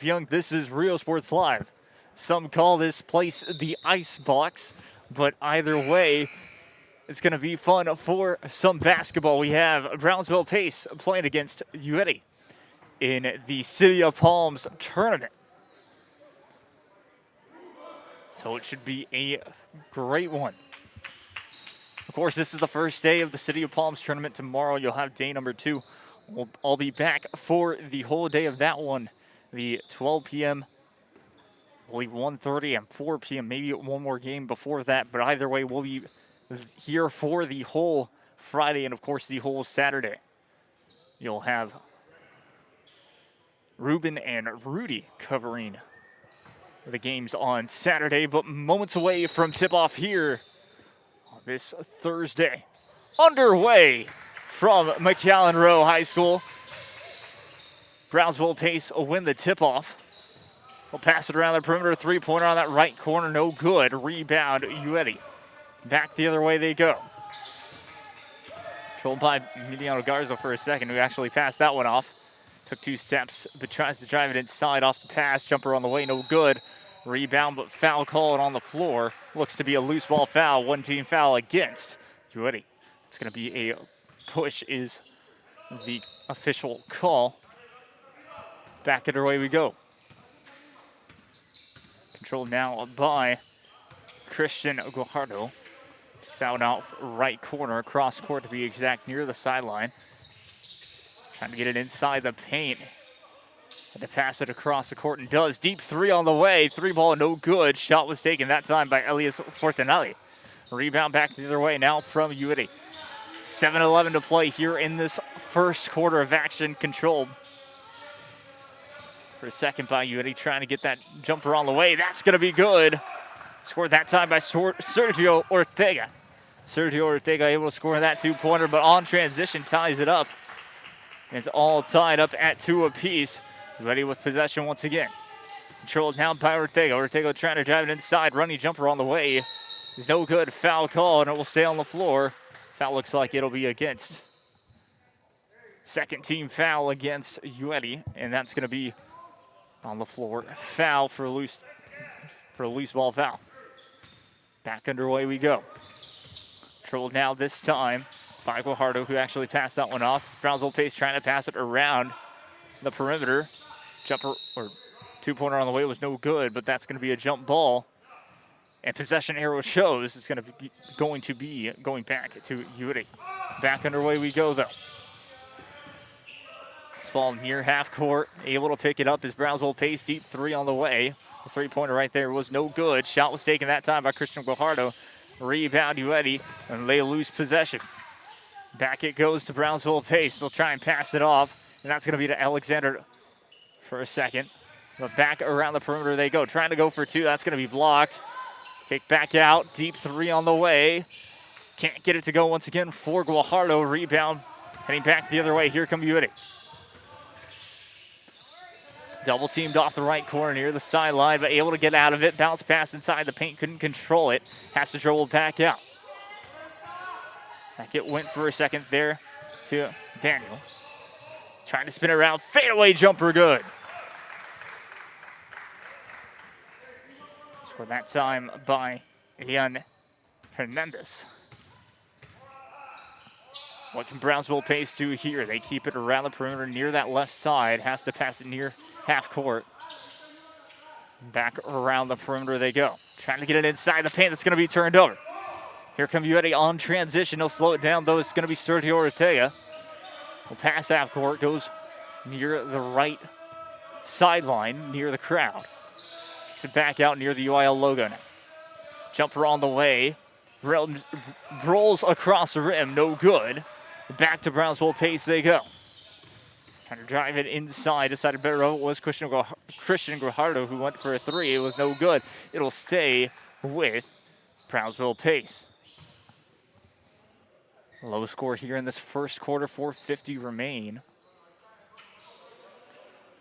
Young, this is Rio Sports Live. Some call this place the Ice Box, but either way, it's going to be fun for some basketball. We have Brownsville Pace playing against U-ERRE in the City of Palms tournament. So it should be a great one. Of course, this is the first day of the City of Palms tournament. Tomorrow you'll have day number 2. I'll be back for the whole day of that one. The 12 p.m., I believe 1:30 and 4 p.m., maybe one more game before that. But either way, we'll be here for the whole Friday and, of course, the whole Saturday. You'll have Ruben and Rudy covering the games on Saturday, but moments away from tip-off here on this Thursday. Underway from McAllen Rowe High School. Brownsville Pace will win the tip-off. We'll pass it around the perimeter. Three-pointer on that right corner, no good. Rebound, U-ERRE. Back the other way they go. Controlled by Emiliano Garza for a second, who actually passed that one off. Took 2 steps, but tries to drive it inside off the pass. Jumper on the way, no good. Rebound, but foul called on the floor. Looks to be a loose ball foul. One team foul against U-ERRE. It's going to be a push is the official call. Back underway we go. Controlled now by Christian Guajardo. It's out right corner, cross court to be exact, near the sideline. Trying to get it inside the paint. Had to pass it across the court and does. Deep 3 on the way. 3-ball, no good. Shot was taken that time by Elias Fortunelli. Rebound back the other way now from U-ERRE. 7:11 to play here in this first quarter of action. Controlled for a second by U-ERRE, trying to get that jumper on the way. That's going to be good. Scored that time by Sergio Ortega. Sergio Ortega able to score that 2-pointer, but on transition ties it up. And it's all tied up at 2 apiece. U-ERRE with possession once again. Controlled now by Ortega. Ortega trying to drive it inside. Running jumper on the way. Is no good. Foul call, and it will stay on the floor. Foul looks like it'll be against. Second team foul against U-ERRE, and that's going to be on the floor. Foul for a loose ball foul. Back underway we go. Controlled now this time by Guajardo, who actually passed that one off. Brownsville Pace trying to pass it around the perimeter. Jumper or 2-pointer on the way was no good, but that's going to be a jump ball. And possession arrow shows it's going to be going back to U-ERRE. Back underway we go though. Ball near half court, able to pick it up is Brownsville Pace. Deep 3 on the way. The 3-pointer right there was no good. Shot was taken that time by Christian Guajardo. Rebound U-ERRE, and they lose possession. Back it goes to Brownsville Pace. They'll try and pass it off, and that's going to be to Alexander for a second. But back around the perimeter they go. Trying to go for 2. That's going to be blocked. Kick back out. Deep 3 on the way. Can't get it to go once again for Guajardo. Rebound heading back the other way. Here come U-ERRE. Double teamed off the right corner near the sideline, but able to get out of it. Bounce pass inside the paint, couldn't control it. Has to dribble back out. It went for a second there to Daniel. Trying to spin it around. Fadeaway jumper, good. Scored that time by Ian Hernandez. What can Brownsville Pace do here? They keep it around the perimeter near that left side. Has to pass it near half court. Back around the perimeter they go. Trying to get it inside the paint. That's going to be turned over. Here come U-ERRE on transition. They'll slow it down, though. It's going to be Sergio Ortega. Will pass half court. Goes near the right sideline, near the crowd. Kicks it back out near the UIL logo now. Jumper on the way. Rolls across the rim. No good. Back to Brownsville Pace they go. Trying to drive it inside. Decided better of it was Christian Guajardo, who went for a 3. It was no good. It'll stay with Brownsville Pace. Low score here in this first quarter. 4:50 remain.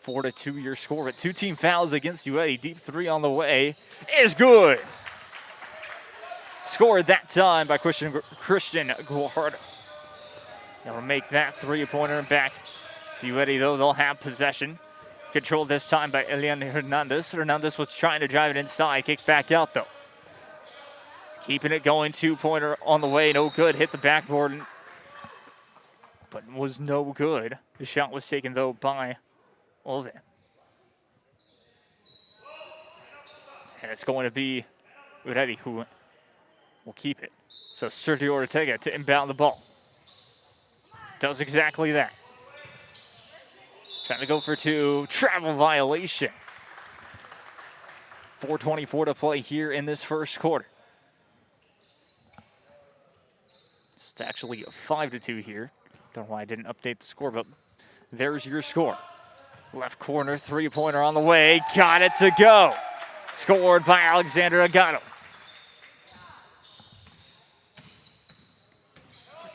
4-2 your score, but 2 team fouls against U-ERRE. Deep 3 on the way is good. Scored that time by Christian Guajardo. Able to make that 3-pointer back to U-ERRE, though. They'll have possession. Controlled this time by Elian Hernandez. Hernandez was trying to drive it inside. Kick back out, though. Keeping it going. Two-pointer on the way. No good. Hit the backboard, but was no good. The shot was taken, though, by Ove. And it's going to be U-ERRE who will keep it. So Sergio Ortega to inbound the ball. Does exactly that. Trying to go for two. Travel violation. 4:24 to play here in this first quarter. It's actually 5-2 here. Don't know why I didn't update the score, but there's your score. Left corner, three-pointer on the way. Got it to go. Scored by Alexander Agato.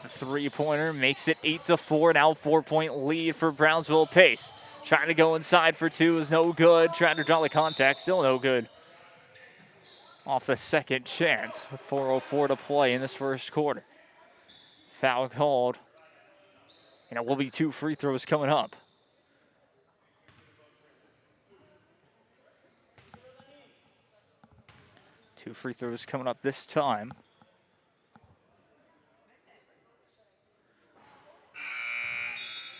The three-pointer makes it 8-4. Now 4-point lead for Brownsville Pace. Trying to go inside for two is no good. Trying to draw the contact, still no good. Off the second chance with 4:04 to play in this first quarter. Foul called. And it will be two free throws coming up. Two free throws coming up this time.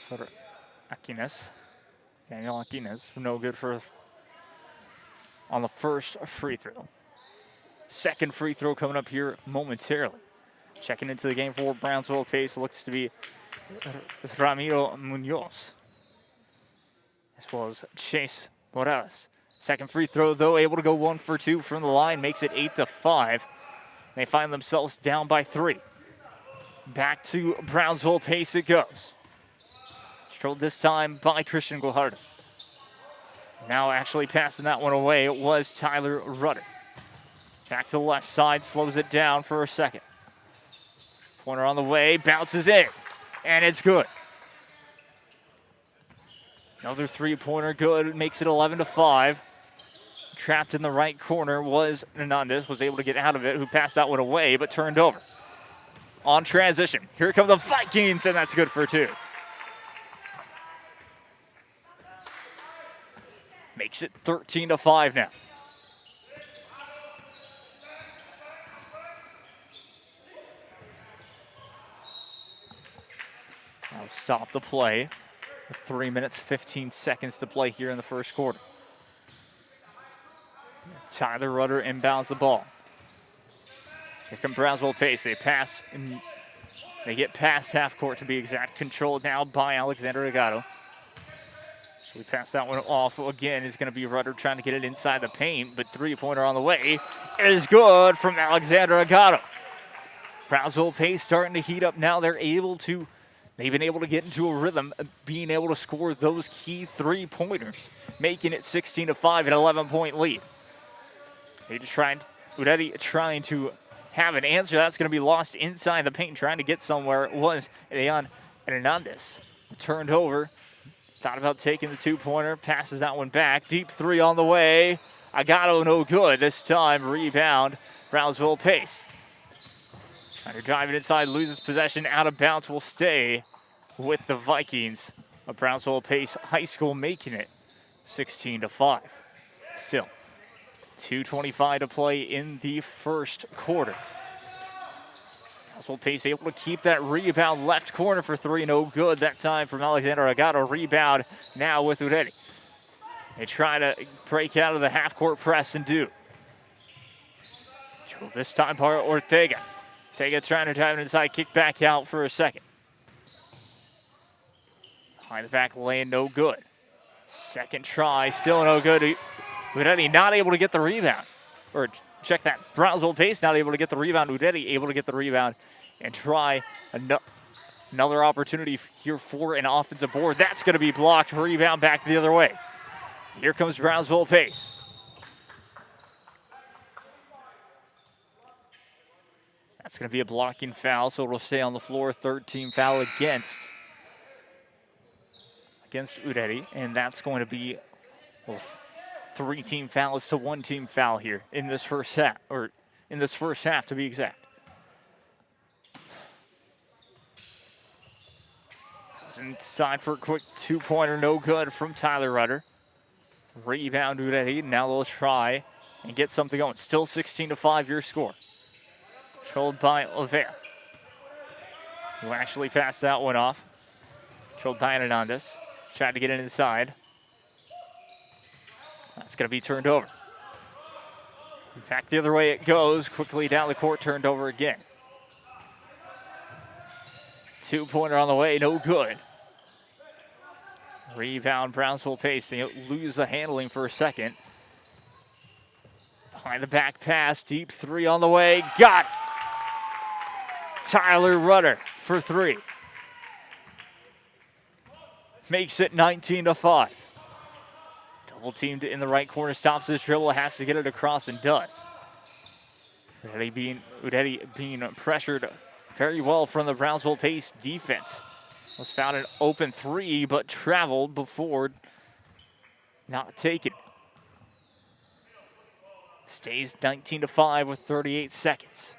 For Aquines. Daniel Aquines, no good for on the first free throw. Second free throw coming up here momentarily. Checking into the game for Brownsville Pace looks to be Ramiro Munoz, as well as Chase Morales. Second free throw, though, able to go 1 for 2 from the line, makes it 8-5. They find themselves down by 3. Back to Brownsville Pace it goes. Controlled this time by Christian Guajardo. Now actually passing that one away, it was Tyler Rudder. Back to the left side, slows it down for a second. Pointer on the way, bounces in, and it's good. Another three-pointer good, makes it 11-5. Trapped in the right corner was Hernandez, was able to get out of it, who passed that one away, but turned over. On transition, here come the Vikings, and that's good for 2. Makes it 13-5 now. Now stop the play. 3 minutes, 15 seconds to play here in the first quarter. Tyler Rudder inbounds the ball. Here comes Brownsville Pace. They pass, and they get past half court to be exact. Controlled now by Alexander Agato. So we pass that one off. Again, is going to be Rudder trying to get it inside the paint, but three-pointer on the way is good from Alexander Agato. Brownsville Pace starting to heat up now. They've been able to get into a rhythm of being able to score those key three-pointers, making it 16-5, an 11-point lead. They just U-ERRE trying to have an answer that's going to be lost inside the paint, trying to get somewhere. It was Elian Hernandez. Turned over, thought about taking the two-pointer, passes that one back. Deep three on the way. Agato no good. This time, rebound, Brownsville Pace. Trying to drive it inside, loses possession, out of bounds, will stay with the Vikings of Brownsville Pace High School, making it 16-5. Still, 2:25 to play in the first quarter. Brownsville Pace able to keep that rebound left corner for 3, no good that time from Alexander Agato. Rebound now with U-ERRE. They try to break out of the half-court press and do. This time by Ortega. Ortega trying to drive it inside, kick back out for a second. Behind the back lane, no good. Second try, still no good. U-ERRE not able to get the rebound. Or check that, Brownsville Pace not able to get the rebound. U-ERRE able to get the rebound and try another opportunity here for an offensive board. That's going to be blocked. Rebound back the other way. Here comes Brownsville Pace. That's going to be a blocking foul, so it'll stay on the floor. Third team foul against U-ERRE, and that's going to be 3 team fouls to 1 team foul here in this first half, or in this first half to be exact. Inside for a quick two-pointer, no good from Tyler Rudder. Rebound Udeti. Now they'll try and get something going. Still 16-5 your score. Controlled by Oliveira, who actually passed that one off. Controlled by Hernandez. Tried to get it inside. That's going to be turned over. Back the other way it goes. Quickly down the court, turned over again. 2-pointer on the way, no good. Rebound, Brownsville pace. They lose the handling for a second. Behind the back pass, deep three on the way. Got it. Tyler Rudder for three. Makes it 19-5. Double teamed in the right corner, stops this dribble, has to get it across and does. Udeti being pressured very well from the Brownsville pace defense. Was found an open three, but traveled before not taken. Stays 19-5 with 38 seconds.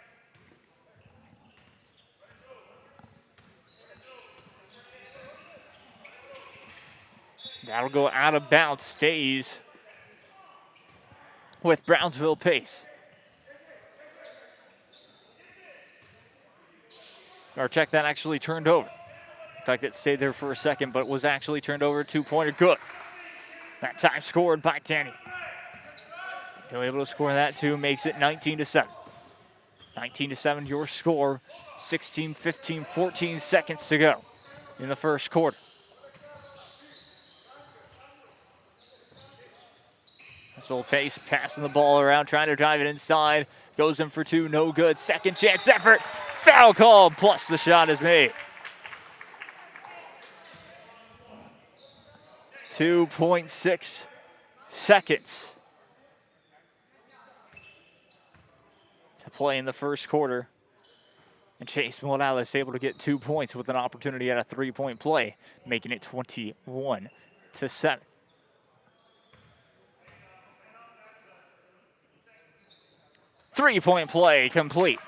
That'll go out of bounds, stays with Brownsville pace. Or check that actually turned over. In fact, it stayed there for a second, but was actually turned over. 2-pointer, good. That time scored by Danny. He'll be able to score that too, makes it 19-7. 19-7 your score. 16, 15, 14 seconds to go in the first quarter. Brownsville pace, passing the ball around, trying to drive it inside. Goes in for two, no good. Second chance effort. Foul call, plus the shot is made. 2.6 seconds to play in the first quarter. And Chase Morales able to get 2 points with an opportunity at a three-point play, making it 21-7. Three-point play complete.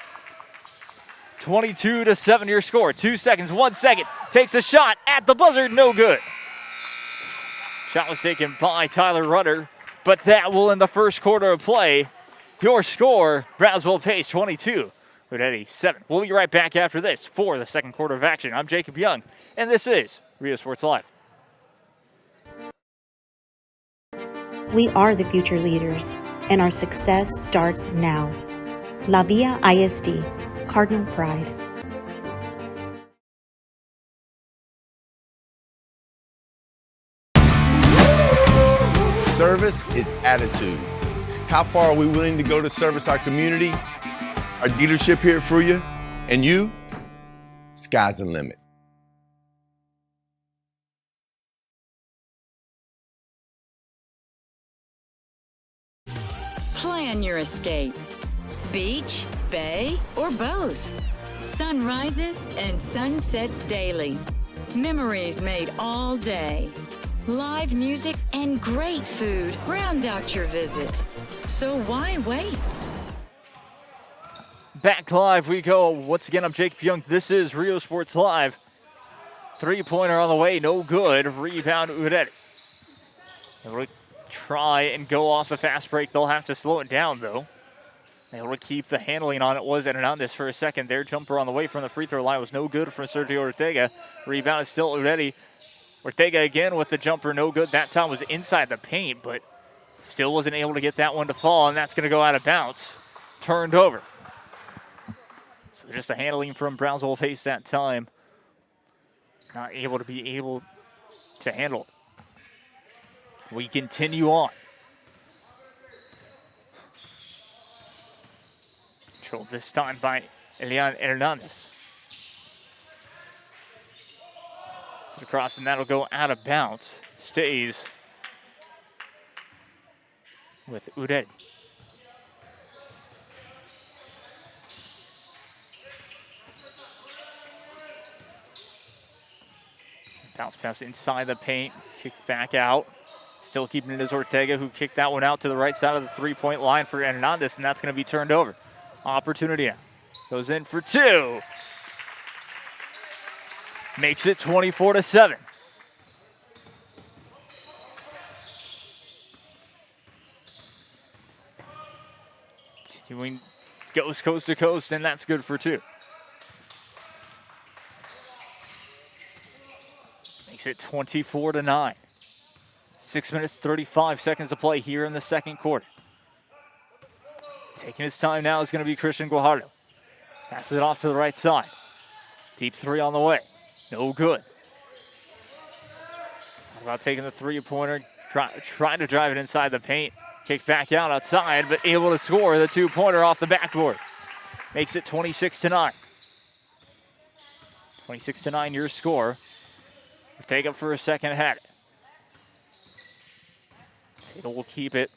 22-7 your score. 2 seconds, 1 second. Takes a shot at the buzzer, no good. Shot was taken by Tyler Rudder, but that will end the first quarter of play. Your score, Brownsville pace 22, Udeti 7. We'll be right back after this for the second quarter of action. I'm Jacob Young, and this is Rio Sports Live. We are the future leaders, and our success starts now. La Via ISD, Cardinal Pride. Service is attitude. How far are we willing to go to service our community, our dealership here at Fruya, and you? Sky's the limit. Plan your escape. Beach, bay, or both. Sunrises and sunsets daily. Memories made all day. Live music and great food round out your visit. So why wait? Back live we go. Once again, I'm Jacob Young. This is Rio Sports Live. Three-pointer on the way, no good. Rebound Udeti. They'll try and go off a fast break. They'll have to slow it down, though. Able to keep the handling on it was Hernandez for a second. Their jumper on the way from the free throw line was no good from Sergio Ortega. Rebound is still Udeti. Ortega again with the jumper, no good. That time was inside the paint, but still wasn't able to get that one to fall, and that's going to go out of bounds. Turned over. So just the handling from Brownsville pace that time. Not able to handle it. We continue on. Controlled this time by Elian Hernandez. Across, and that'll go out of bounds. Stays with Udeti. Bounce pass inside the paint, kick back out. Still keeping it as Ortega, who kicked that one out to the right side of the three-point line for Hernandez, and that's going to be turned over. Opportunity now. Goes in for two. Makes it 24-7. Ewing goes coast to coast, and that's good for 2. Makes it 24-9. 6 minutes, 35 seconds to play here in the second quarter. Taking his time now is going to be Christian Guajardo. Passes it off to the right side. Deep 3 on the way. No good. How about taking the 3-pointer, trying to drive it inside the paint. Kick back out outside, but able to score the 2-pointer off the backboard. Makes it 26-9. 26-9 your score. Take it for a second ahead. Tatum will keep it.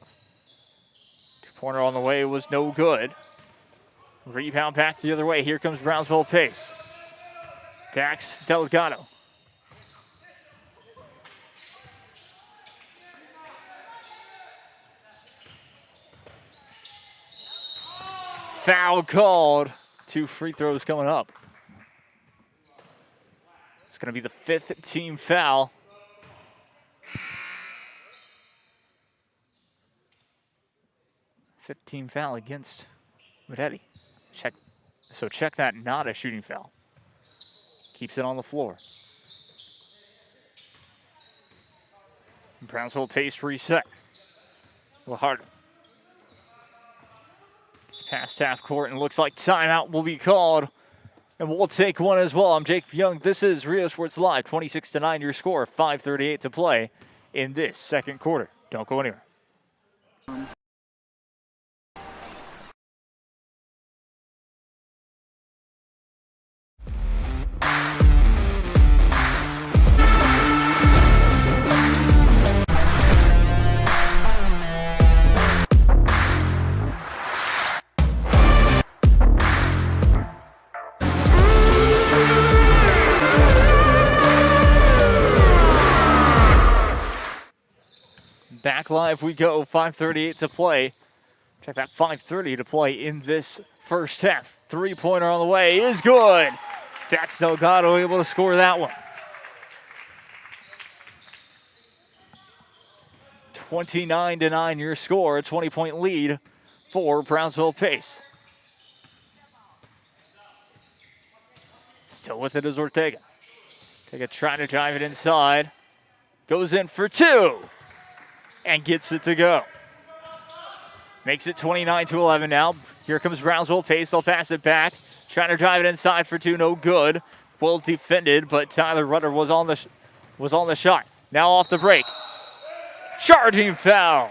2-pointer on the way was no good. Rebound back the other way. Here comes Brownsville pace. Dax Delgado. Foul called. 2 free throws coming up. It's going to be the 5th team foul. Fifth team foul against Mudetti. Check that, not a shooting foul. Keeps it on the floor. Brownsville pace reset. Guajardo. It's past half court and looks like timeout will be called. And we'll take one as well. I'm Jake Young. This is Rio Sports Live. 26-9 your score. 5:38 to play in this second quarter. Don't go anywhere. Back live we go, 5:38 to play. Check that, 5:30 to play in this first half. 3-pointer on the way is good. Dax Delgado able to score that one. 29-9 your score, a 20-point lead for Brownsville pace. Still with it is Ortega. Ortega trying to drive it inside. Goes in for 2. And gets it to go. Makes it 29-11 now. Here comes Brownsville pace. They'll pass it back. Trying to drive it inside for 2. No good. Well defended, but Tyler Rudder was on the shot. Now off the break. Charging foul.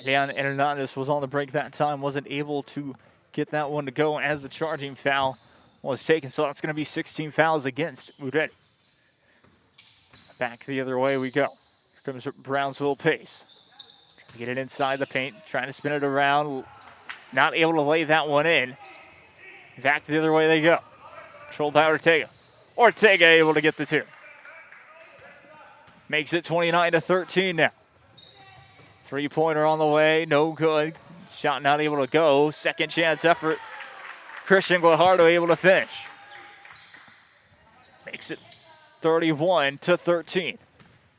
Leon Hernandez was on the break that time. Wasn't able to get that one to go as the charging foul was taken, so that's going to be 16 fouls against Mudetti. Back the other way we go. Here comes Brownsville pace. Get it inside the paint, trying to spin it around. Not able to lay that one in. Back the other way they go. Controlled by Ortega. Ortega able to get the 2. Makes it 29-13 now. 3-pointer on the way, no good. Shot not able to go. Second chance effort. Christian Guajardo able to finish. Makes it 31-13.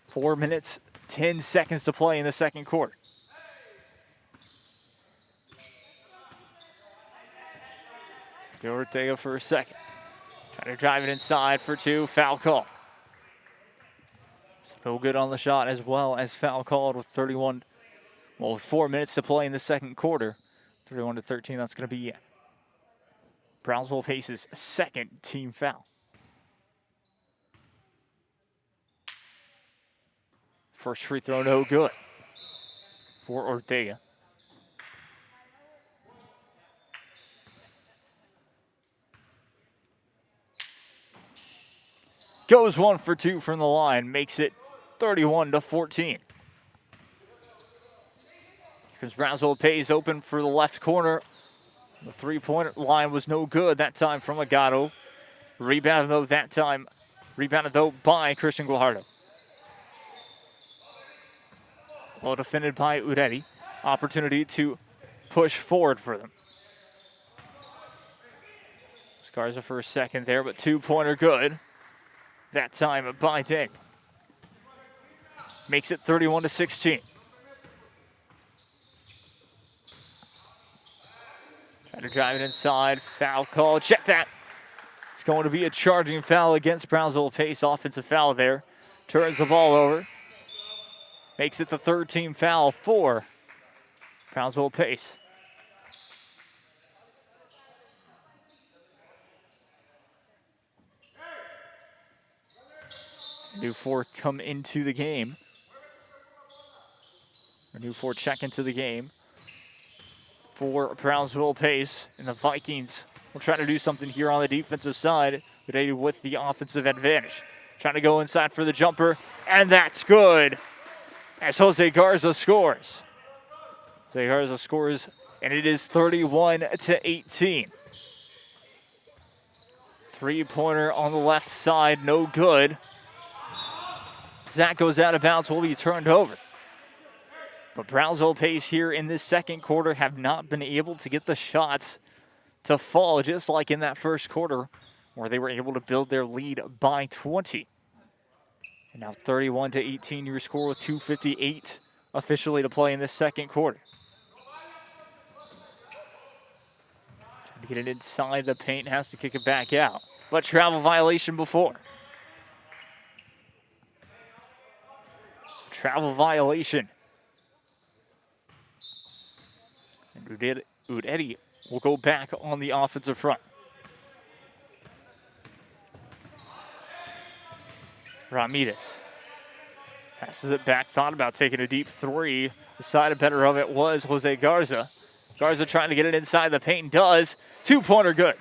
4 minutes, 10 seconds to play in the second quarter. Go Ortega for a second. Trying to drive it inside for 2. Foul call. No good on the shot as well as foul called with 4 minutes to play in the second quarter. 31-13, that's going to be Brownsville faces second team foul. First free throw, no good for Ortega. Goes 1 for 2 from the line, makes it 31-14. Here comes Brownsville Pays open for the left corner. The 3-point line was no good that time from Agato. Rebounded though by Christian Guajardo. Well defended by Mudetti. Opportunity to push forward for them. Scarza for a second there, but 2-pointer good. That time by Deng. Makes it 31-16. Trying to drive it inside. Foul call. Check that. It's going to be a charging foul against Brownsville Pace. Offensive foul there. Turns the ball over. Makes it the third team foul for Brownsville Pace. New four come into the game. A new four check into the game for Brownsville Pace. And the Vikings will try to do something here on the defensive side, but with the offensive advantage. Trying to go inside for the jumper, and that's good. As Jose Garza scores. Jose Garza scores, and it is 31-18. Three-pointer on the left side, no good. That goes out of bounds, will be turned over. But Brownsville Pace here in this second quarter have not been able to get the shots to fall, just like in that first quarter where they were able to build their lead by 20. And now 31-18, your score with 2:58 officially to play in this second quarter. Trying to get it inside the paint, has to kick it back out. But travel violation before. Travel violation. And U-ERRE will go back on the offensive front. Ramirez passes it back, thought about taking a deep three. Decided better of it was Jose Garza. Garza trying to get it inside the paint, does. Two-pointer good.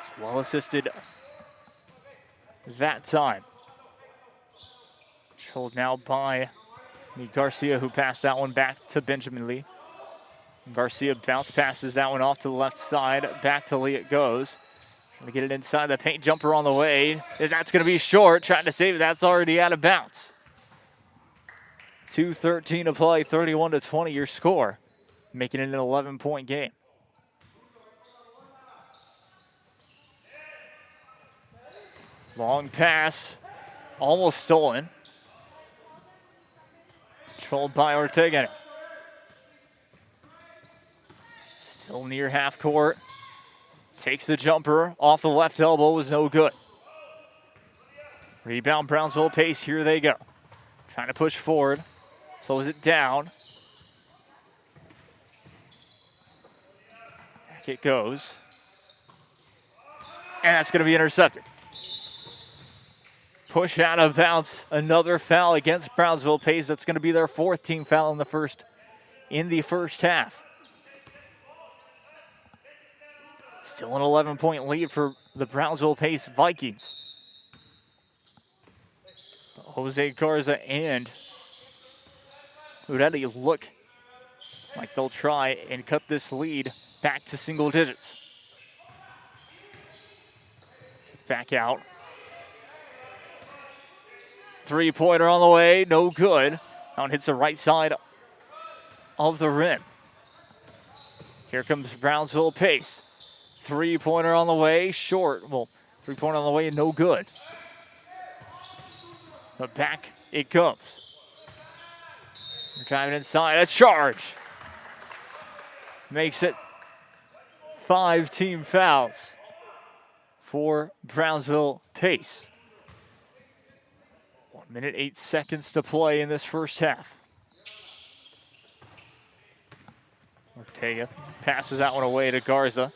It's well assisted that time. Controlled now by Garcia, who passed that one back to Benjamin Lee. Garcia bounce passes that one off to the left side. Back to Lee it goes. Trying to get it inside the paint, jumper on the way. That's going to be short, trying to save it. That's already out of bounds. 2:13 to play, 31-20 your score, making it an 11-point game. Long pass, almost stolen. Controlled by Ortega. Still near half court. Takes the jumper off the left elbow, was no good. Rebound Brownsville Pace, here they go. Trying to push forward, slows it down. Back it goes. And that's going to be intercepted. Push out of bounds, another foul against Brownsville Pace. That's going to be their fourth team foul in the first half. Still an 11-point lead for the Brownsville Pace Vikings. Jose Garza and U-ERRE look like they'll try and cut this lead back to single digits. Back out. Three-pointer on the way, no good. That one hits the right side of the rim. Here comes Brownsville Pace. Three-pointer on the way, short. Well, three-pointer on the way, no good. But back it goes. They're driving inside, a charge. Makes it 5 team fouls for Brownsville Pace. 1 minute, 8 seconds to play in this first half. Ortega passes that one away to Garza.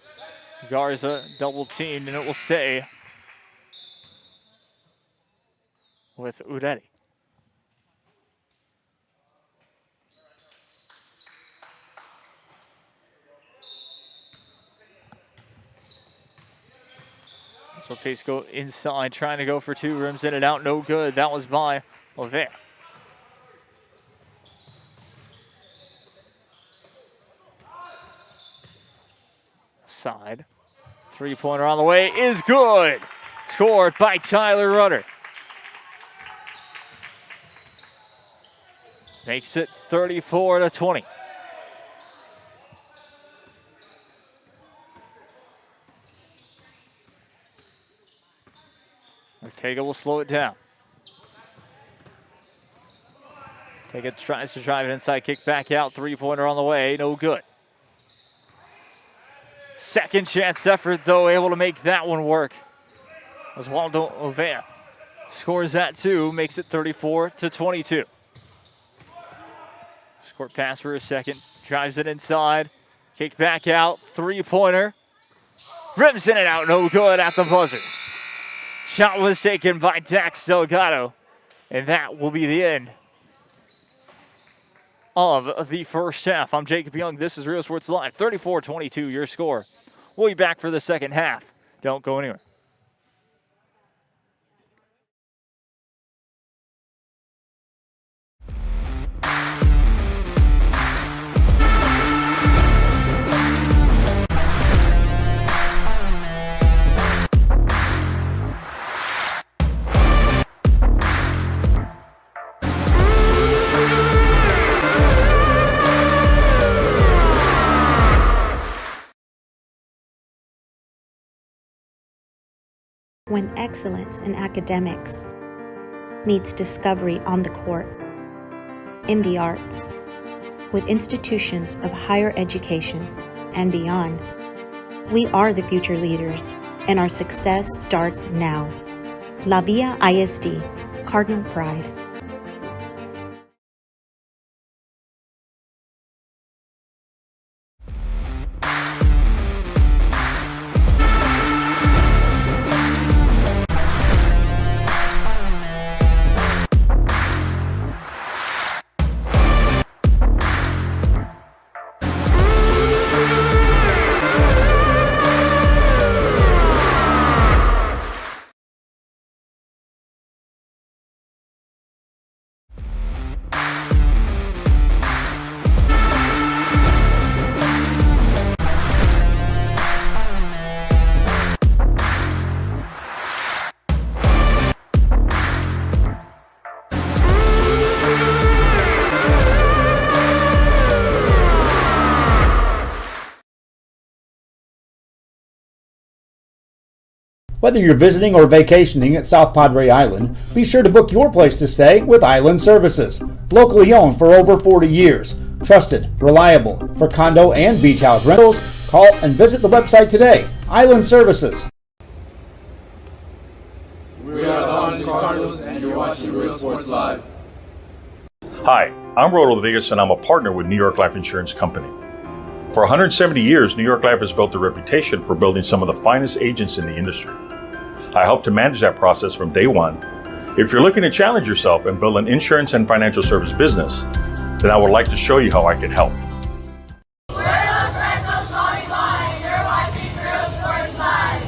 Garza double teamed, and it will stay with U-ERRE. So Pace go inside, trying to go for two, rims in and out, no good. That was by Levere. Side. Three-pointer on the way is good. Scored by Tyler Rudder. Makes it 34-20. Ortega will slow it down. Tries to drive it inside, kick back out, three-pointer on the way, no good. Second chance effort, though, able to make that one work. Oswaldo Ovea scores that two, makes it 34-22. Court pass for a second, drives it inside, kick back out, three-pointer. Rims in and out, no good at the buzzer. Shot was taken by Dax Delgado, and that will be the end of the first half. I'm Jacob Young. This is Real Sports Live. 34-22, your score. We'll be back for the second half. Don't go anywhere. When excellence in academics meets discovery on the court, in the arts, with institutions of higher education and beyond, we are the future leaders, and our success starts now. La Villa ISD, Cardinal Pride. Whether you're visiting or vacationing at South Padre Island, be sure to book your place to stay with Island Services. Locally owned for over 40 years. Trusted, reliable for condo and beach house rentals. Call and visit the website today. Island Services. We are the Washington Cardinals, and you're watching Real Sports Live. Hi, I'm Rodo Rodriguez, and I'm a partner with New York Life Insurance Company. For 170 years, New York Life has built a reputation for building some of the finest agents in the industry. I help to manage that process from day one. If you're looking to challenge yourself and build an insurance and financial service business, then I would like to show you how I can help. We're those Red Sox calling line. You're watching Real Sports Live.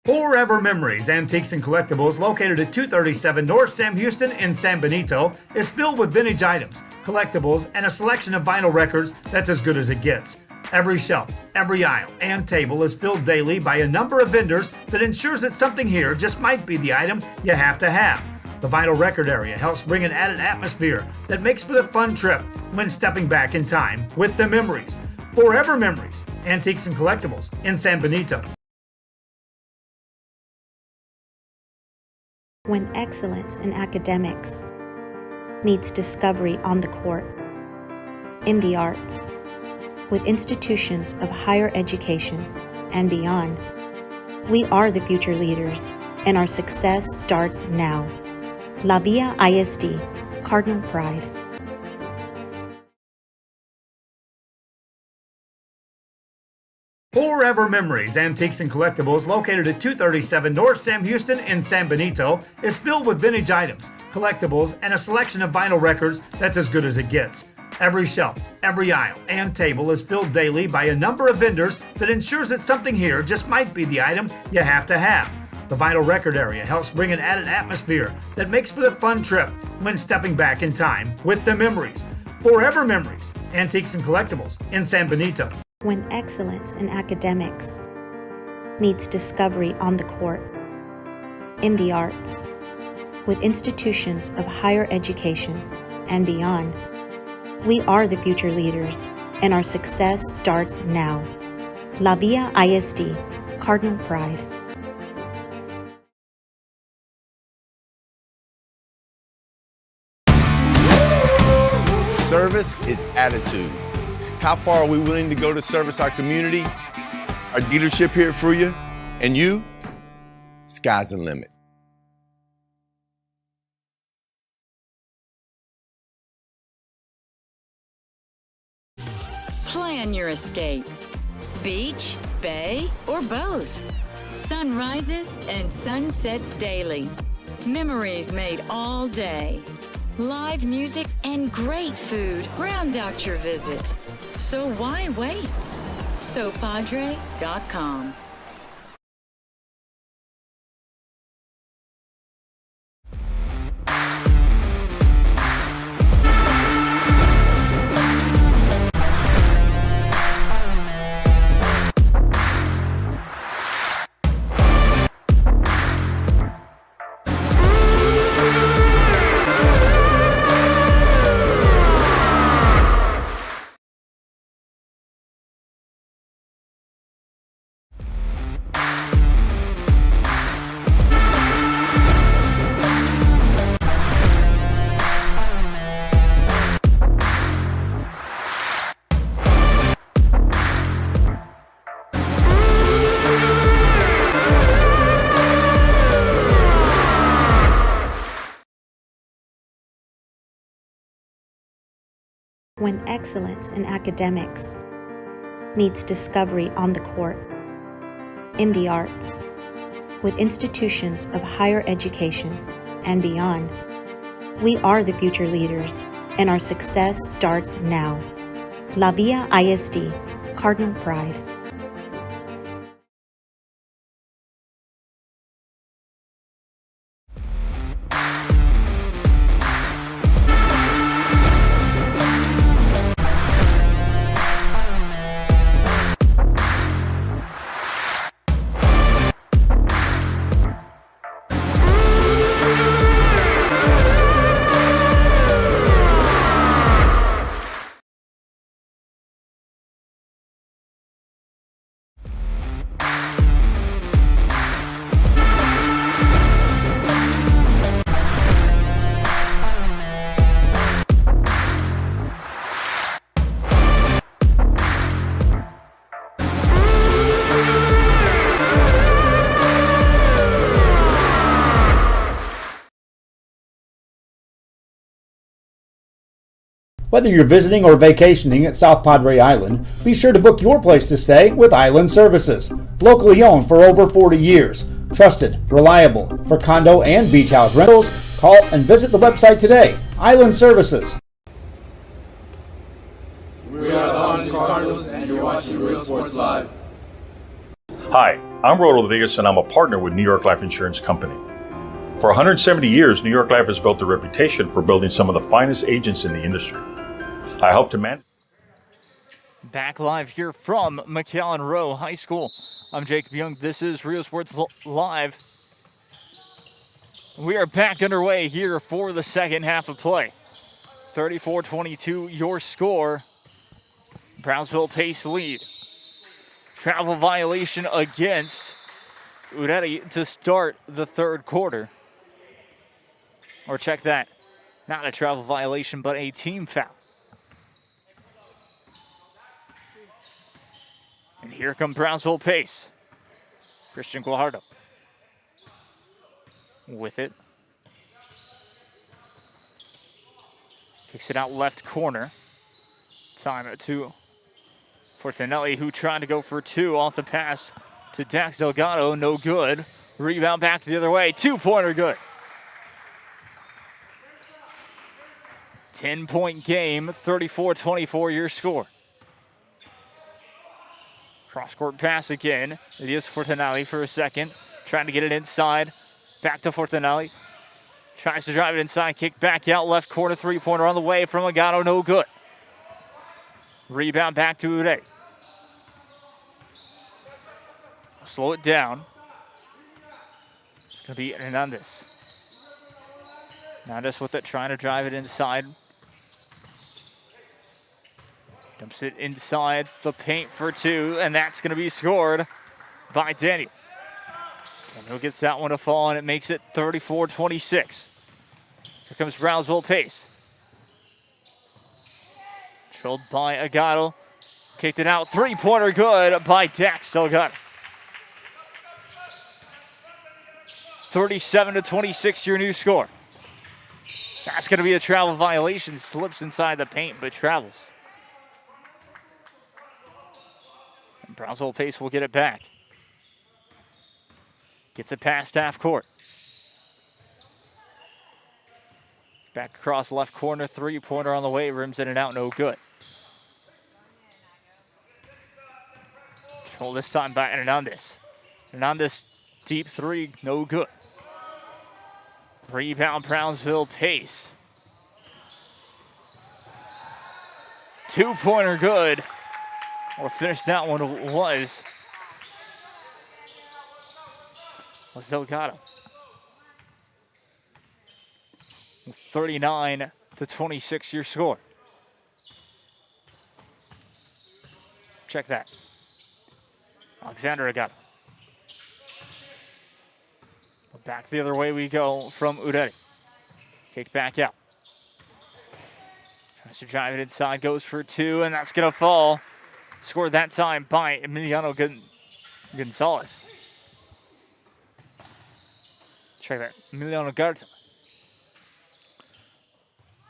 Forever Memories, Antiques and Collectibles, located at 237 North Sam Houston in San Benito, is filled with vintage items, collectibles, and a selection of vinyl records that's as good as it gets. Every shelf, every aisle, and table is filled daily by a number of vendors that ensures that something here just might be the item you have to have. The vinyl record area helps bring an added atmosphere that makes for a fun trip when stepping back in time with the memories. Forever Memories, Antiques and Collectibles in San Benito. When excellence in academics meets discovery on the court, in the arts, with institutions of higher education and beyond, we are the future leaders, and our success starts now. La Villa ISD, Cardinal Pride. Forever Memories, Antiques and Collectibles, located at 237 North Sam Houston in San Benito, is filled with vintage items, collectibles, and a selection of vinyl records that's as good as it gets. Every shelf, every aisle, and table is filled daily by a number of vendors that ensures that something here just might be the item you have to have. The vinyl record area helps bring an added atmosphere that makes for a fun trip when stepping back in time with the memories. Forever Memories, Antiques and Collectibles in San Benito. When excellence in academics meets discovery on the court, in the arts, with institutions of higher education and beyond, we are the future leaders, and our success starts now. La Villa ISD, Cardinal Pride. Service is attitude. How far are we willing to go to service our community, our dealership here for you, and you? Sky's the limit. Plan your escape. Beach, bay, or both. Sunrises and sunsets daily. Memories made all day. Live music and great food round out your visit. So why wait? SoPadre.com. When excellence in academics meets discovery on the court, in the arts, with institutions of higher education and beyond, we are the future leaders, and our success starts now. La Villa ISD, Cardinal Pride. Whether you're visiting or vacationing at South Padre Island, be sure to book your place to stay with Island Services. Locally owned for over 40 years. Trusted, reliable for condo and beach house rentals. Call and visit the website today. Island Services. We are the Orange Cardinals, and you're watching Real Sports Live. Hi, I'm Rodolfo Vegas, and I'm a partner with New York Life Insurance Company. For 170 years, New York Life has built a reputation for building some of the finest agents in the industry. I help to manage. Back live here from McAllen Rowe High School. I'm Jacob Young. This is Real Sports Live. We are back underway here for the second half of play. 34-22, your score. Brownsville Pace lead. Travel violation against U-ERRE to start the third quarter. Or check that. Not a travel violation, but a team foul. And here come Brownsville Pace. Christian Guajardo with it. Kicks it out left corner. Time at two for Tonelli, who trying to go for two off the pass to Dax Delgado. No good. Rebound back the other way. Two-pointer good. 10-point game, 34-24 your score. Cross-court pass again. It is for Tonelli for a second. trying to get it inside. Back to Fortunelli. Tries to drive it inside, kick back out, left corner, three-pointer on the way from Agato, no good. Rebound back to U-ERRE. Slow it down. It's going to be Hernandez. Hernandez with it, trying to drive it inside. Dumps it inside the paint for two, and that's going to be scored by Daniel. Daniel gets that one to fall, and it makes it 34-26. Here comes Brownsville pace. Controlled by Agato. Kicked it out. Three-pointer good by Dax Delgado. 37-26, your new score. That's going to be a travel violation. Slips inside the paint, but travels. And Brownsville pace will get it back. Gets it past half court. Back across left corner, three-pointer on the way, rims in and out, no good. Control this time by Hernandez. Hernandez, deep three, no good. Rebound, Brownsville pace. Two-pointer good. Or finish that one was Delgado. 39-26 your score. Check that. Alexander Agato. Back the other way we go from U-ERRE. Kick back out. Tries to drive it inside, goes for two, and that's going to fall. Scored that time by Emiliano Gonzalez. Check that. Emiliano Garza.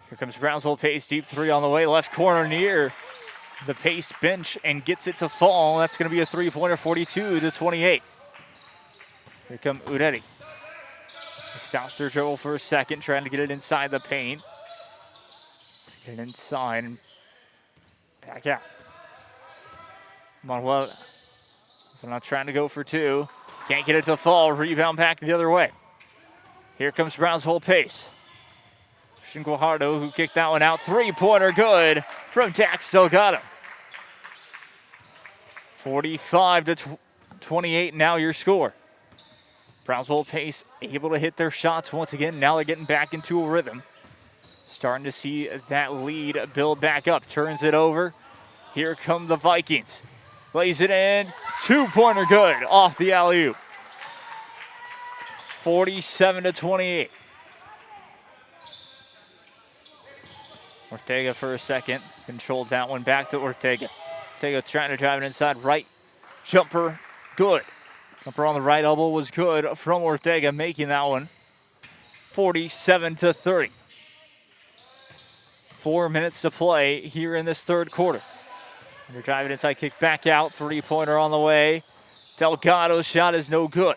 Here comes Brownsville pace, deep three on the way, left corner near the pace bench and gets it to fall. That's going to be a three-pointer, 42-28. Here come U-ERRE. Stops their dribble for a second, trying to get it inside the paint. Get it inside and back out. Manuel, they're not trying to go for two. Can't get it to fall. Rebound back the other way. Here comes Brownsville pace. Guajardo, who kicked that one out. Three-pointer good from Dax Delgado. 45-28 now your score. Brownsville pace able to hit their shots once again. Now they're getting back into a rhythm. Starting to see that lead build back up. Turns it over. Here come the Vikings. Lays it in. Two-pointer good off the alley-oop. 47-28. Ortega for a second. Controlled that one back to Ortega. Ortega trying to drive it inside. Right jumper good. Jumper on the right elbow was good from Ortega, making that one 47-30. 4 minutes to play here in this third quarter. They're driving inside, kick back out. Three-pointer on the way. Delgado's shot is no good.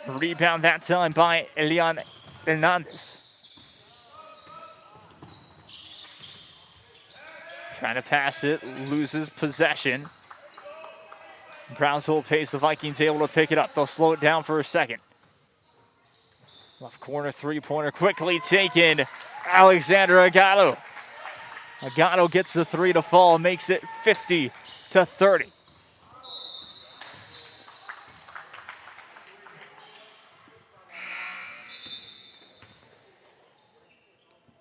Rebound that time by Elian Hernandez. Trying to pass it, loses possession. Brownsville pace, the Vikings able to pick it up. They'll slow it down for a second. Left corner, three-pointer quickly taken. Alexander Agato. Agato gets the three to fall and makes it 50-30.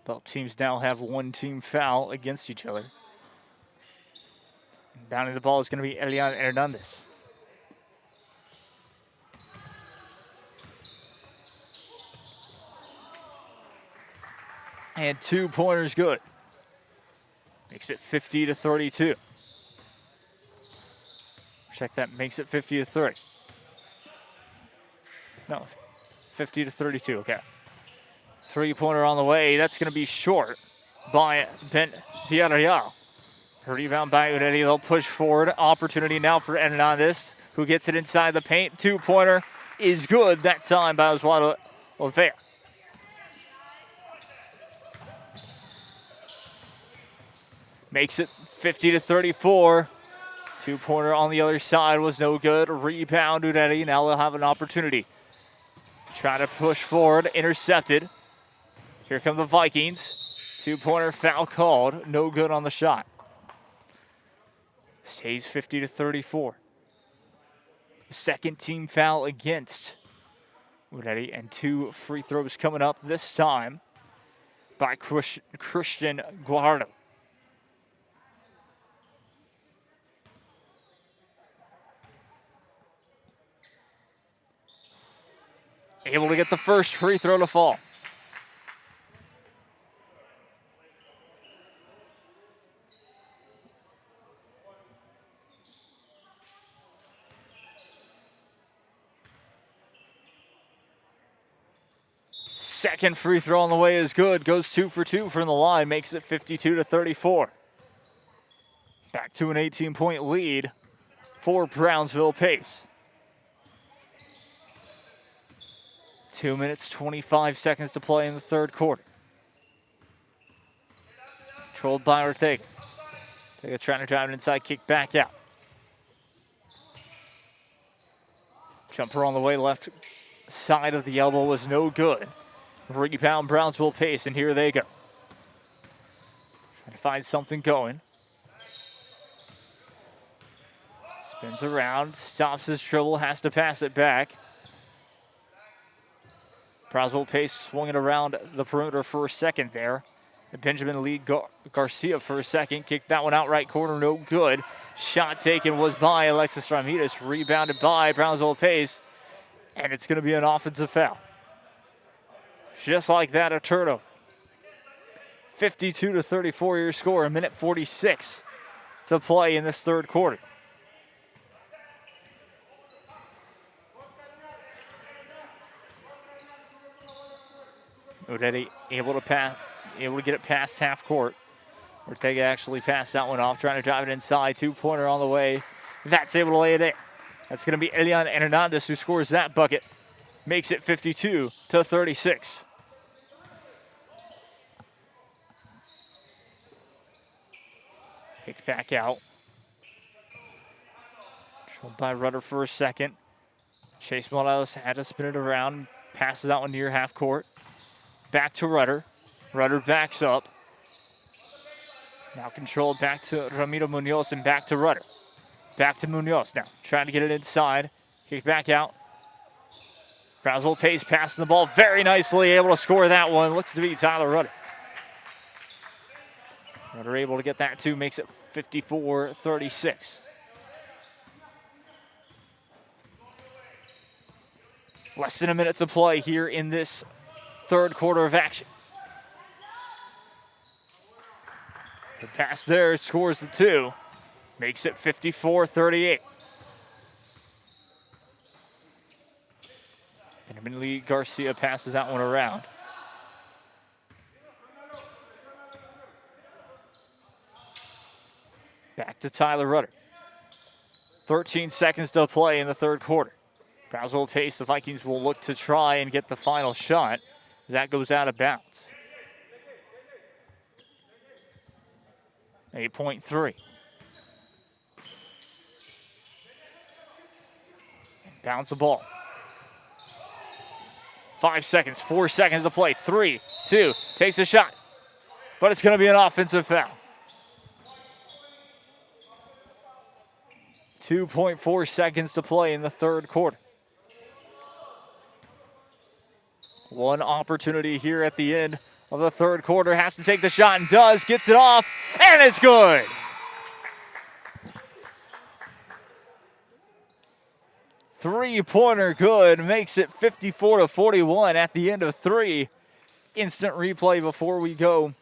Both teams now have one team foul against each other. Down in the ball is going to be Elian Hernandez. And 2 pointers good. Makes it 50-32. Check that, makes it 50-30. No, 50-32, okay. Three-pointer on the way, that's going to be short by Ben Villarreal. Rebound by U-ERRE, they'll push forward. Opportunity now for Hernandez, who gets it inside the paint. Two-pointer is good that time by Oswaldo Olvera. Makes it 50-34. Two-pointer on the other side was no good. Rebound, U-ERRE. Now they'll have an opportunity. Try to push forward, intercepted. Here come the Vikings. Two-pointer foul called, no good on the shot. Stays 50-34. Second team foul against U-ERRE, and 2 free throws coming up this time by Christian Guajardo. Able to get the first free throw to fall. Second free throw on the way is good. Goes 2 for 2 from the line. Makes it 52-34. Back to an 18-point lead for Brownsville Pace. 2 minutes, 25 seconds to play in the third quarter. Controlled by Ortega. Ortega trying to drive it inside, kick back out. Jumper on the way, left side of the elbow was no good. Rebound Brownsville Pace, and here they go. Trying to find something going. Spins around, stops his dribble, has to pass it back. Brownsville Pace swinging around the perimeter for a second there. And Benjamin Lee Garcia for a second. Kicked that one out right corner, no good. Shot taken was by Alexis Ramirez. Rebounded by Brownsville Pace. And it's going to be an offensive foul. Just like that, a turnover. 52-34 your score, a minute 46 to play in this third quarter. U-ERRE able to get it past half court. Ortega actually passed that one off, trying to drive it inside. Two-pointer on the way. That's able to lay it in. That's going to be Elian Hernandez who scores that bucket. Makes it 52-36. Kicked back out. Controlled by Rudder for a second. Chase Morales had to spin it around. Passes that one near half court. Back to Rudder. Rudder backs up. Now controlled back to Ramiro Munoz and back to Rudder. Back to Munoz now. Trying to get it inside. Kick back out. Brownsville Pace passing the ball very nicely. Able to score that one. Looks to be Tyler Rudder. Rudder able to get that too. Makes it 54-36. Less than a minute to play here in this third quarter of action. The pass there scores the 2. Makes it 54-38. Benjamin Lee Garcia passes that one around. Back to Tyler Rudder. 13 seconds to play in the third quarter. Brownsville Pace, the Vikings will look to try and get the final shot. That goes out of bounds. 8.3. Bounce the ball. 5 seconds, 4 seconds to play. 3, 2, takes a shot. But it's going to be an offensive foul. 2.4 seconds to play in the third quarter. One opportunity here at the end of the third quarter. Has to take the shot and does. Gets it off, and it's good. Three-pointer good. Makes it 54-41 at the end of 3. Instant replay before we go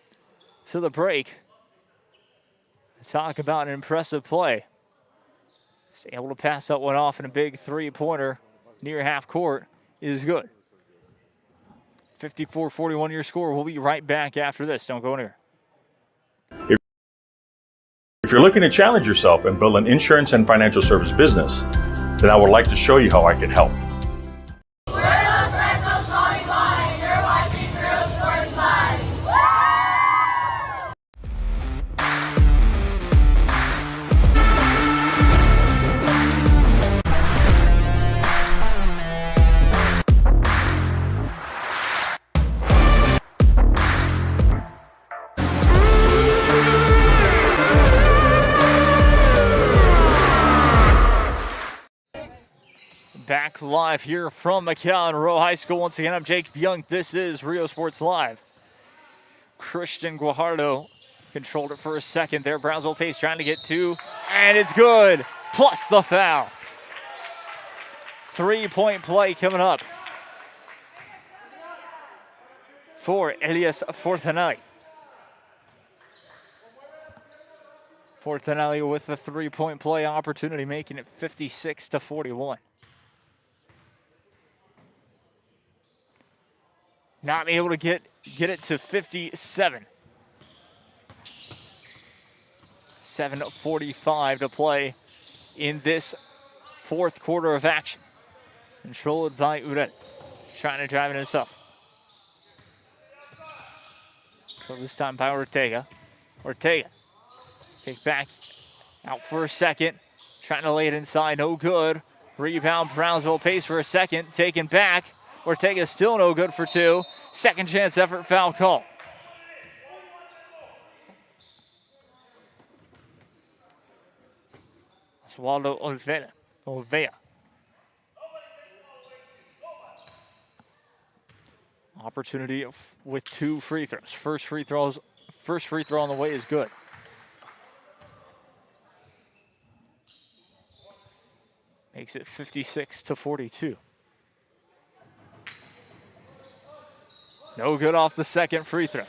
to the break. Talk about an impressive play. Just able to pass that one off, and a big three-pointer near half court is good. 54-41 your score. We'll be right back after this. Don't go anywhere. If you're looking to challenge yourself and build an insurance and financial service business, then I would like to show you how I can help. We're Los Retos calling by, and you're watching Girls Sports Live. Back live here from McAllen-Rowe High School. Once again, I'm Jake Young. This is Rio Sports Live. Christian Guajardo controlled it for a second there. Brownsville Pace trying to get two, and it's good. Plus the foul. 3-point play coming up for Elias Fortanelli. Fortanelli with the 3-point play opportunity, making it 56-41. Not able to get it to 57. 7:45 to play in this fourth quarter of action. Controlled by U-ERRE. Trying to drive it himself. So this time by Ortega. Ortega. Kick back. Out for a second. Trying to lay it inside. No good. Rebound. Brownsville Pace for a second. Taken back. Ortega still no good for two. Second chance effort, foul call. Oswaldo Olvera. Opportunity with two free throws. First free throw on the way is good. Makes it 56-42. No good off the second free throw.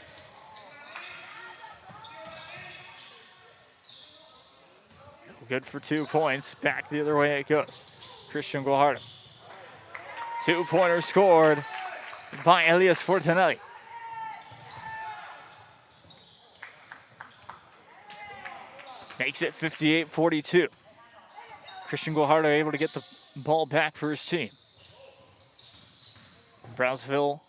Good for 2 points. Back the other way it goes. Christian Guajardo. 2-pointer scored by Elias Fortanelli. Makes it 58-42. Christian Guajardo able to get the ball back for his team. Brownsville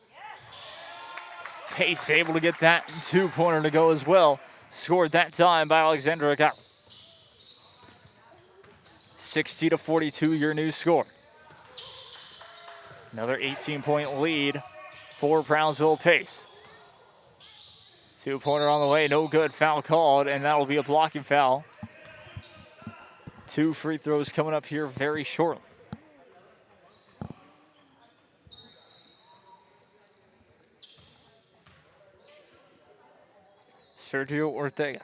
Pace able to get that 2-pointer to go as well. Scored that time by Alexander Agaro. 60-42, your new score. Another 18-point lead for Brownsville Pace. 2-pointer on the way, no good, foul called, and that will be a blocking foul. 2 free throws coming up here very shortly. Sergio Ortega.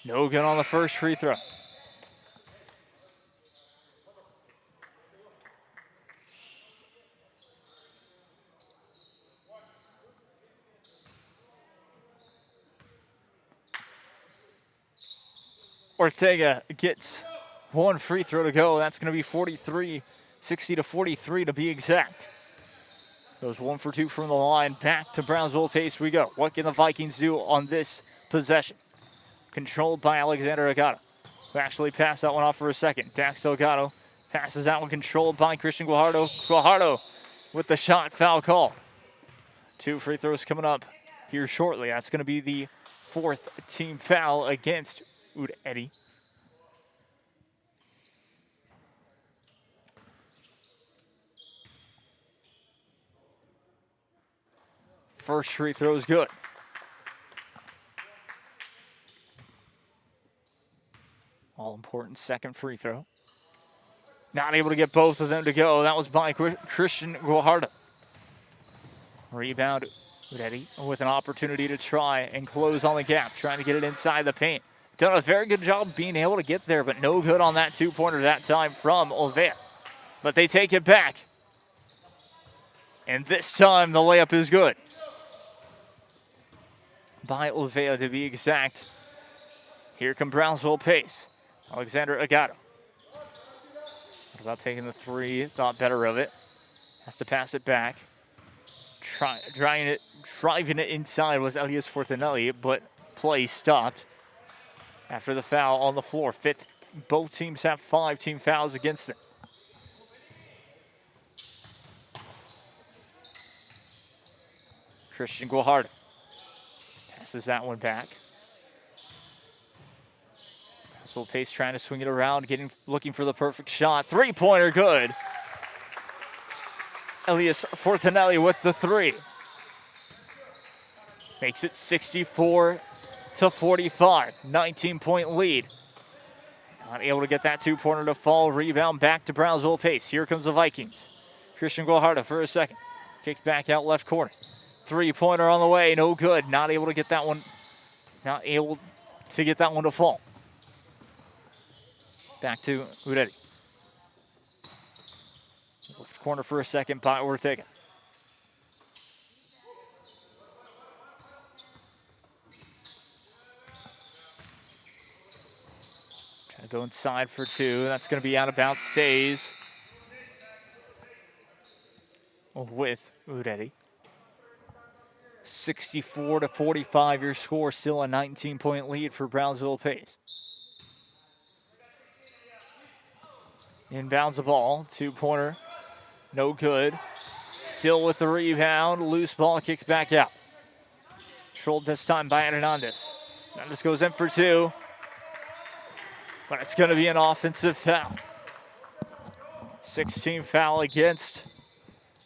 No good on the first free throw. Ortega gets 1 free throw to go. That's going to be 60-43 to be exact. Goes 1 for 2 from the line. Back to Brownsville Pace we go. What can the Vikings do on this possession? Controlled by Alexander Agaro, who actually passed that one off for a second. Dax Delgado passes that one, controlled by Christian Guajardo. Guajardo with the shot, foul call. 2 free throws coming up here shortly. That's going to be the 4th team foul against U-ERRE. First free throw is good. All-important second free throw. Not able to get both of them to go. That was by Christian Guajardo. Rebound, U-ERRE with an opportunity to try and close on the gap, trying to get it inside the paint. Done a very good job being able to get there, but no good on that 2-pointer that time from Olvera. But they take it back. And this time the layup is good. By Olvera to be exact. Here come Brownsville Pace. Alexander Agaro. What about taking the 3? Thought better of it. Has to pass it back. Driving it inside was Elias Fortanelli, but play stopped after the foul on the floor. Both teams have 5 team fouls against them. Christian Guajardo passes that one back. Pace trying to swing it around, looking for the perfect shot. 3-pointer good. Elias Fortanelli with the 3. Makes it 64 to 45. 19-point lead. Not able to get that two-pointer to fall. Rebound back to Brownsville Pace. Here comes the Vikings. Christian Guajardo for a second. Kick back out left corner. Three-pointer on the way. No good. Not able to get that one. Not able to get that one to fall. Back to U-ERRE. Left corner for a second by Ortega. Trying to go inside for two. That's going to be out of bounds. Stays with U-ERRE. 64 to 45, your score. Still a 19-point lead for Brownsville Pace. Inbounds the ball. Two-pointer. No good. Still with the rebound. Loose ball kicks back out. Controlled this time by Hernandez. Hernandez goes in for two. But it's going to be an offensive foul. 16 foul against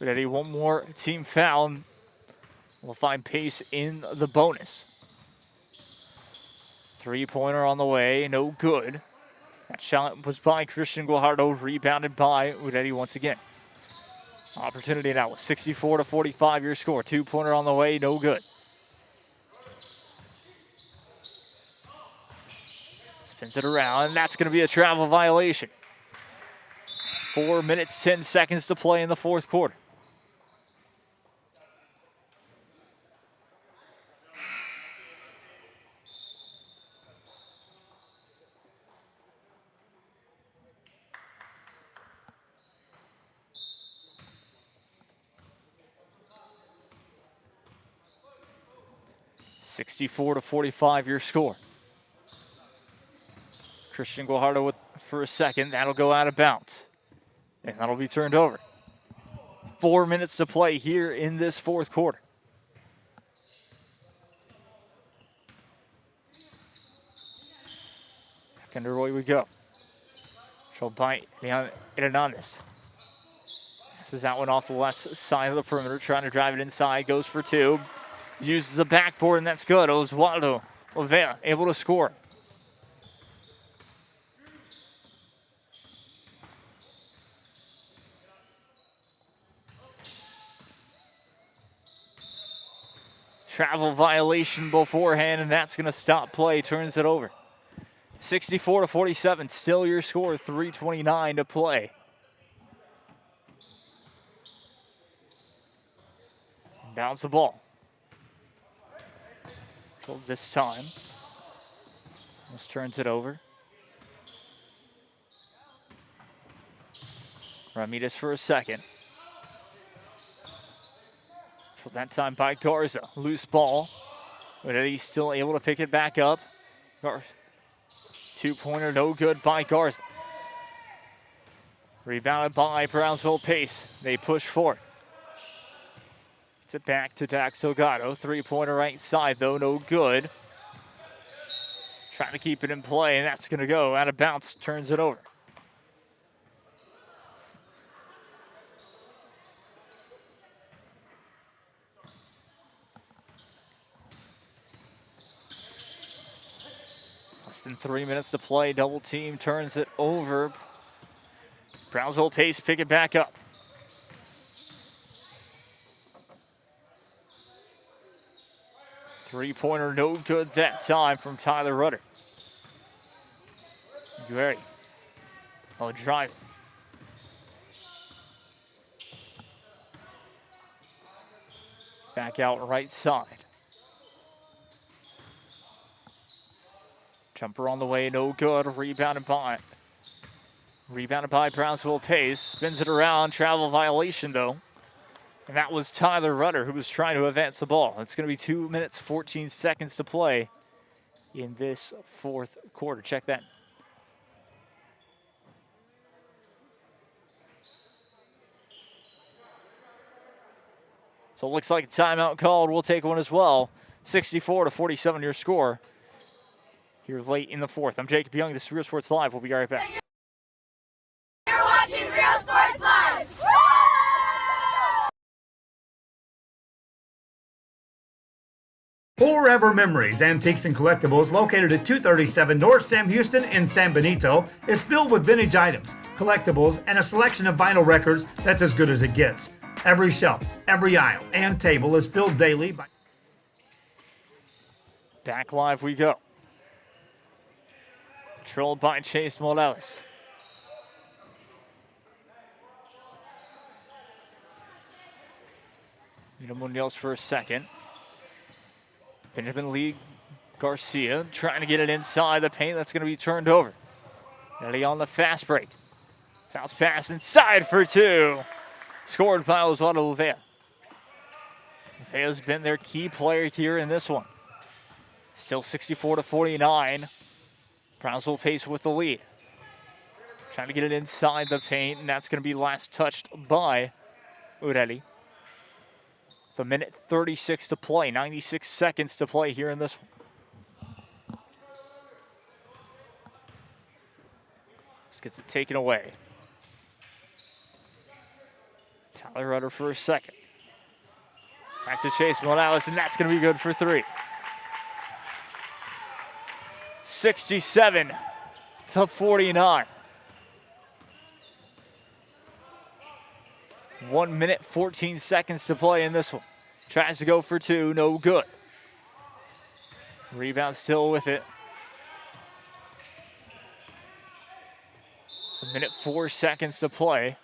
U-ERRE. One more team foul. We'll find Pace in the bonus. Three-pointer on the way. No good. That shot was by Christian Guajardo. Rebounded by U-ERRE once again. Opportunity now with 64 to 45 your score. Two-pointer on the way. No good. Spins it around, and that's going to be a travel violation. 4 minutes, 10 seconds to play in the fourth quarter. (64 to 45 your score. Christian Guajardo for a second. That'll go out of bounds. And that'll be turned over. 4 minutes to play here in this fourth quarter. Back underway we go. Controlled by Hernandez. Passes that one off the left side of the perimeter. Trying to drive it inside. Goes for two. Uses the backboard, and that's good. Oswaldo Olvera able to score. Travel violation beforehand, and that's going to stop play. Turns it over. 64 to 47. Still your score. 3:29 to play. Bounce the ball. This time. Just turns it over. Ramirez for a second. So that time by Garza. Loose ball. But he's still able to pick it back up. Two-pointer, no good by Garza. Rebounded by Brownsville Pace. They push forward. Gets it back to Dax Delgado. Three-pointer right side, though, no good. Trying to keep it in play, and that's going to go out of bounds. Turns it over. Less than 3 minutes to play. Double team turns it over. Brownsville Pace pick it back up. Three-pointer, no good that time from Tyler Rudder. U-ERRE. Oh, drive. Back out right side. Jumper on the way, no good. Rebounded by Brownsville Pace. Spins it around. Travel violation, though. And that was Tyler Rudder, who was trying to advance the ball. It's going to be 2 minutes, 14 seconds to play in this fourth quarter. Check that. So it looks like a timeout called. We'll take one as well. 64 to 47 your score here late in the fourth. I'm Jacob Young. This is Real Sports Live. We'll be right back. You're watching Real Sports Live. Forever Memories, Antiques and Collectibles, located at 237 North Sam Houston in San Benito, is filled with vintage items, collectibles, and a selection of vinyl records that's as good as it gets. Every shelf, every aisle, and table is filled daily by... Back live we go. Controlled by Chase Morales. Munoz for a second. Benjamin Lee Garcia trying to get it inside the paint. That's going to be turned over. Eddie on the fast break. Bounce pass inside for two. Scored by Oswaldo Levea. Levea's been their key player here in this one. Still 64-49. Brownsville pace with the lead. Trying to get it inside the paint, and that's going to be last touched by U-ERRE. The minute 36 to play, 96 seconds to play here in this one. Just gets it taken away. Tyler Rudder for a second. Back to Chase Morales, and that's going to be good for three. 67-49. 1 minute, 14 seconds to play in this one. Tries to go for two, no good. Rebound still with it. 1 minute, 4 seconds to play.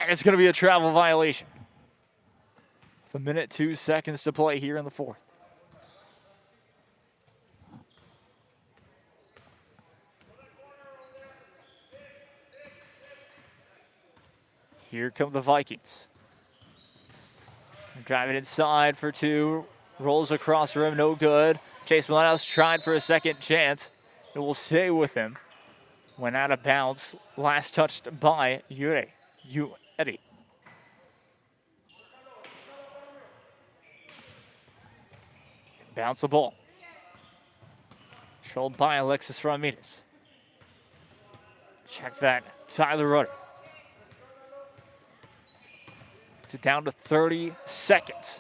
And it's going to be a travel violation. 1 minute, 2 seconds to play here in the fourth. Here come the Vikings. Driving inside for two. Rolls across the rim, no good. Chase Morales tried for a second chance. It will stay with him. Went out of bounds. Last touched by U-ERRE. Bounce the ball. Controlled by Alexis Ramirez. Check that. Tyler Rudder. It's down to 30 seconds.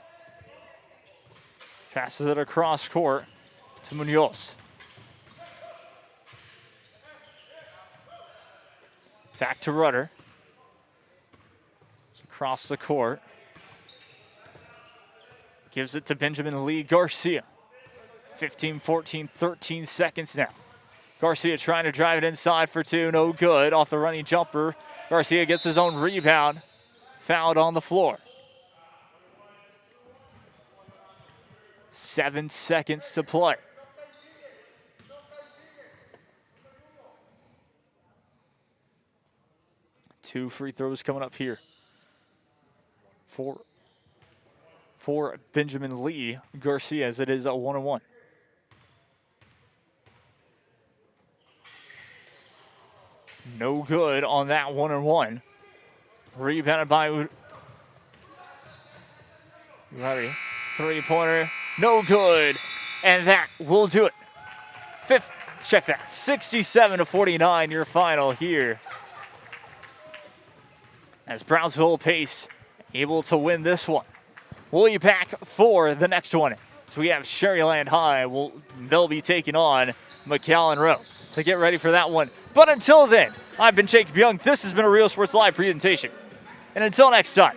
Passes it across court to Munoz. Back to Rudder. It's across the court. Gives it to Benjamin Lee Garcia. 15, 14, 13 seconds now. Garcia trying to drive it inside for two. No good. Off the running jumper. Garcia gets his own rebound. Fouled on the floor. 7 seconds to play. Two free throws coming up here. For Benjamin Lee Garcia, as it is a 1-on-1. No good on that 1-on-1. Rebounded by U-ERRE. Three-pointer, no good. And that will do it. Fifth, check that. 67-49, your final here. As Brownsville pace able to win this one. We'll be back for the next one. So we have Sherryland High. They'll be taking on McAllen Rowe. So get ready for that one. But until then, I've been Jacob Young. This has been a Real Sports Live presentation. And until next time,